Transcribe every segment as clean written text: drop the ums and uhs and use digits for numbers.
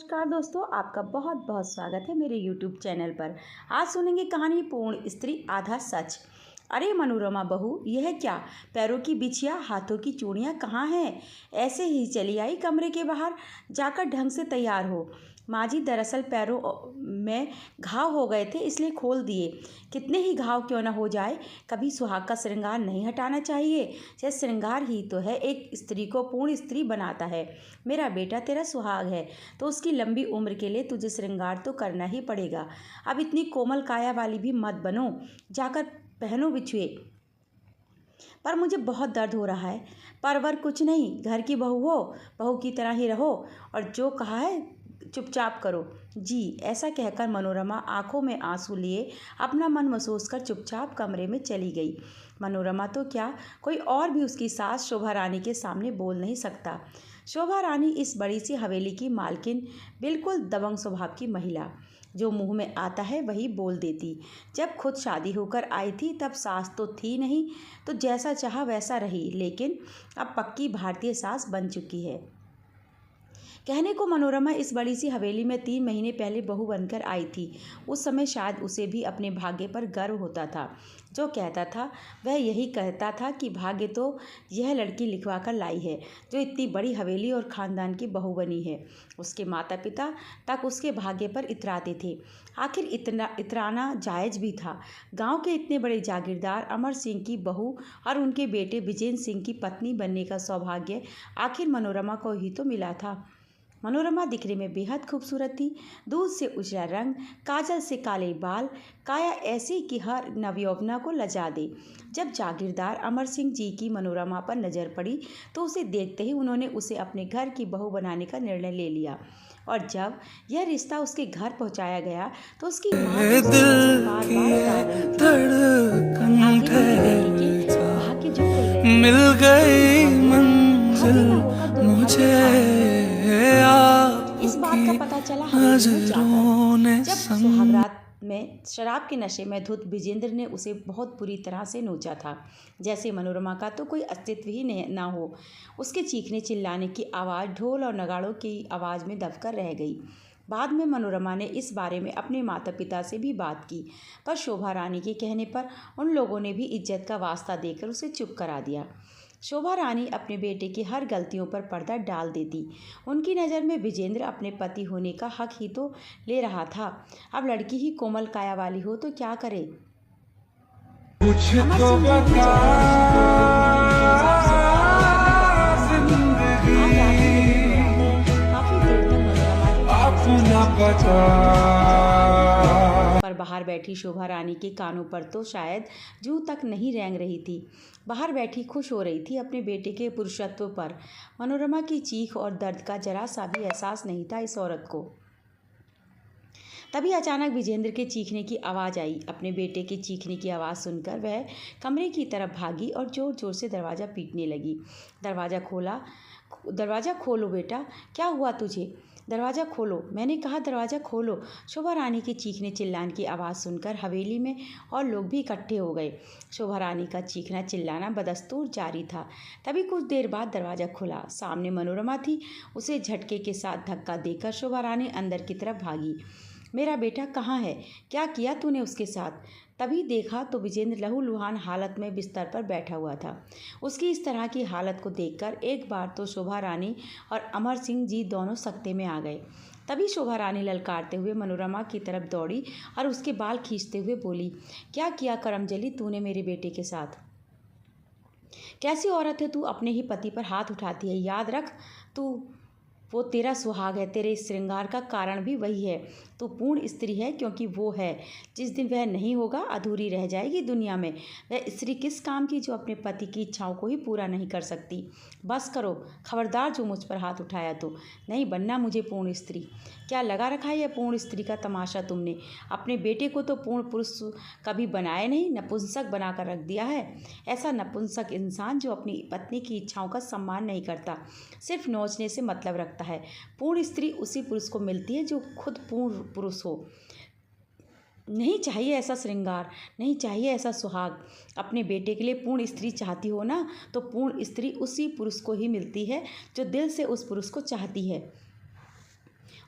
नमस्कार दोस्तों, आपका बहुत बहुत स्वागत है मेरे YouTube चैनल पर। आज सुनेंगे कहानी पूर्ण स्त्री आधा सच। अरे मनोरमा बहू, यह क्या? पैरों की बिछिया, हाथों की चूड़ियाँ कहाँ हैं? ऐसे ही चली आई कमरे के बाहर, जाकर ढंग से तैयार हो। माँ जी, दरअसल पैरों में घाव हो गए थे, इसलिए खोल दिए। कितने ही घाव क्यों न हो जाए, कभी सुहाग का श्रृंगार नहीं हटाना चाहिए। यह श्रृंगार ही तो है एक स्त्री को पूर्ण स्त्री बनाता है। मेरा बेटा तेरा सुहाग है, तो उसकी लंबी उम्र के लिए तुझे श्रृंगार तो करना ही पड़ेगा। अब इतनी कोमल काया वाली भी मत बनो, जाकर पहनो बिछुए। पर मुझे बहुत दर्द हो रहा है। परवर कुछ नहीं, घर की बहू हो, बहू की तरह ही रहो और जो कहा है चुपचाप करो। जी, ऐसा कहकर मनोरमा आंखों में आंसू लिए अपना मन महसूस कर चुपचाप कमरे में चली गई। मनोरमा तो क्या, कोई और भी उसकी सास शोभा रानी के सामने बोल नहीं सकता। शोभा रानी इस बड़ी सी हवेली की मालकिन, बिल्कुल दबंग स्वभाव की महिला, जो मुंह में आता है वही बोल देती। जब खुद शादी होकर आई थी तब सास तो थी नहीं, तो जैसा चाहा वैसा रही, लेकिन अब पक्की भारतीय सास बन चुकी है। कहने को मनोरमा इस बड़ी सी हवेली में 3 महीने पहले बहू बनकर आई थी। उस समय शायद उसे भी अपने भाग्य पर गर्व होता था। जो कहता था वह यही कहता था कि भाग्य तो यह लड़की लिखवा कर लाई है, जो इतनी बड़ी हवेली और ख़ानदान की बहू बनी है। उसके माता पिता तक उसके भाग्य पर इतराते थे। आखिर इतराना जायज़ भी था। गांव के इतने बड़े जागीरदार अमर सिंह की बहू और उनके बेटे विजेंद्र सिंह की पत्नी बनने का सौभाग्य आखिर मनोरमा को ही तो मिला था। मनोरमा दिखने में बेहद खूबसूरत थी। दूध से उजला रंग, काजल से काले बाल, काया ऐसी कि हर नवयौवना को लजा दे। जब जागीरदार अमर सिंह जी की मनोरमा पर नज़र पड़ी तो उसे देखते ही उन्होंने उसे अपने घर की बहू बनाने का निर्णय ले लिया। और जब यह रिश्ता उसके घर पहुंचाया गया तो उसकी माँ तो उसकी कसम बार बार उतार रही थी। आखिर उनकी बेटी के भाग्य जो खुल गए, मिल गई भाग्य मंजिल न होकर दुर्भाग्य मुझे था। इस बात का आपकी पता चला हवेली में नजरों ने जाकर, जब सुहागरात में शराब के नशे में धुत विजेंद्र ने उसे बहुत बुरी तरह से नोचा था। जैसे मनोरमा का तो कोई अस्तित्व ही ना हो। उसके चीखने चिल्लाने की आवाज़ ढोल और नगाड़ों की आवाज़ में दबकर रह गई। बाद में मनोरमा ने इस बारे में अपने माता पिता से भी बात की, पर शोभा रानी के कहने पर उन लोगों ने भी इज्जत का वास्ता देकर उसे चुप करा दिया। शोभा रानी अपने बेटे की हर गलतियों पर पर्दा डाल देती। उनकी नज़र में विजेंद्र अपने पति होने का हक ही तो ले रहा था। अब लड़की ही कोमल काया वाली हो तो क्या करे। अमर सिंह जी भी जैसे काफी देर तक मनोरमा पर बाहर बैठी शोभा रानी के कानों पर तो शायद जूं तक नहीं रेंग रही थी। बाहर बैठी खुश हो रही थी अपने बेटे के पुरुषत्व पर। मनोरमा की चीख और दर्द का जरा सा भी एहसास नहीं था इस औरत को। तभी अचानक विजेंद्र के चीखने की आवाज़ आई। अपने बेटे के चीखने की आवाज़ सुनकर वह कमरे की तरफ भागी और ज़ोर ज़ोर से दरवाज़ा पीटने लगी। दरवाज़ा खोलो बेटा, क्या हुआ तुझे? दरवाज़ा खोलो, मैंने कहा दरवाज़ा खोलो। शोभा रानी के चीखने चिल्लाने की आवाज़ सुनकर हवेली में और लोग भी इकट्ठे हो गए। शोभा रानी का चीखना चिल्लाना बदस्तूर जारी था। तभी कुछ देर बाद दरवाज़ा खुला। सामने मनोरमा थी। उसे झटके के साथ धक्का देकर शोभा रानी अंदर की तरफ भागी। मेरा बेटा कहाँ है? क्या किया तूने उसके साथ? तभी देखा तो विजेंद्र लहूलुहान हालत में बिस्तर पर बैठा हुआ था। उसकी इस तरह की हालत को देखकर एक बार तो शोभा रानी और अमर सिंह जी दोनों सकते में आ गए। तभी शोभा रानी ललकारते हुए मनोरमा की तरफ दौड़ी और उसके बाल खींचते हुए बोली, क्या किया करमजली तूने मेरे बेटे के साथ? कैसी औरत है तू, अपने ही पति पर हाथ उठाती है? याद रख, वो तेरा सुहाग है, तेरे इस श्रृंगार का कारण भी वही है। तू पूर्ण स्त्री है क्योंकि वो है। जिस दिन वह नहीं होगा अधूरी रह जाएगी दुनिया में। वह स्त्री किस काम की जो अपने पति की इच्छाओं को ही पूरा नहीं कर सकती। बस करो, खबरदार जो मुझ पर हाथ उठाया तो नहीं बनना मुझे पूर्ण स्त्री। क्या लगा रखा है यह पूर्ण स्त्री का तमाशा तुमने? अपने बेटे को तो पूर्ण पुरुष कभी बनाया नहीं, नपुंसक बनाकर रख दिया है। ऐसा नपुंसक इंसान जो अपनी पत्नी की इच्छाओं का सम्मान नहीं करता, सिर्फ नोचने से मतलब रखता है। पूर्ण स्त्री उसी पुरुष को मिलती है जो खुद पूर्ण पुरुष हो। नहीं चाहिए ऐसा श्रृंगार, नहीं चाहिए ऐसा सुहाग। अपने बेटे के लिए पूर्ण स्त्री चाहती हो ना, तो पूर्ण स्त्री उसी पुरुष को ही मिलती है जो दिल से उस पुरुष को चाहती है।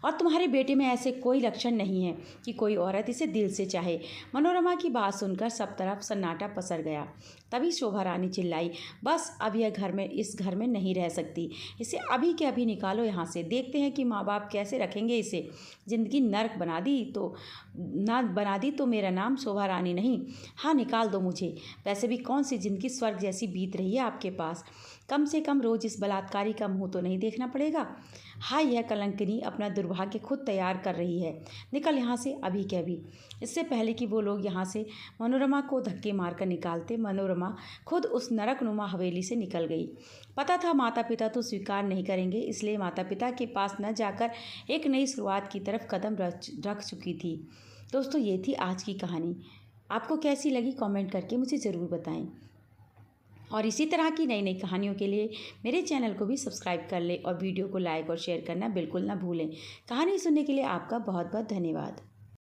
और तुम्हारे बेटे में ऐसे कोई लक्षण नहीं है कि कोई औरत इसे दिल से चाहे। मनोरमा की बात सुनकर सब तरफ सन्नाटा पसर गया। तभी शोभा रानी चिल्लाई, बस अब यह इस घर में नहीं रह सकती। इसे अभी के अभी निकालो यहाँ से। देखते हैं कि माँ बाप कैसे रखेंगे इसे। ज़िंदगी नर्क बना दी तो मेरा नाम शोभा रानी नहीं। हाँ, निकाल दो मुझे। वैसे भी कौन सी ज़िंदगी स्वर्ग जैसी बीत रही है आपके पास। कम से कम रोज़ इस बलात्कारी का मुंह तो नहीं देखना पड़ेगा। हाँ, यह कलंकिनी अपना दुर्भाग्य खुद तैयार कर रही है। निकल यहाँ से अभी के अभी। इससे पहले कि वो लोग यहाँ से मनोरमा को धक्के मारकर निकालते, मनोरमा खुद उस नरकनुमा हवेली से निकल गई। पता था माता पिता तो स्वीकार नहीं करेंगे, इसलिए माता पिता के पास न जाकर एक नई शुरुआत की तरफ कदम रख चुकी थी। दोस्तों, ये थी आज की कहानी। आपको कैसी लगी कमेंट करके मुझे ज़रूर बताएं। और इसी तरह की नई नई कहानियों के लिए मेरे चैनल को भी सब्सक्राइब कर लें और वीडियो को लाइक और शेयर करना बिल्कुल ना भूलें। कहानी सुनने के लिए आपका बहुत बहुत धन्यवाद।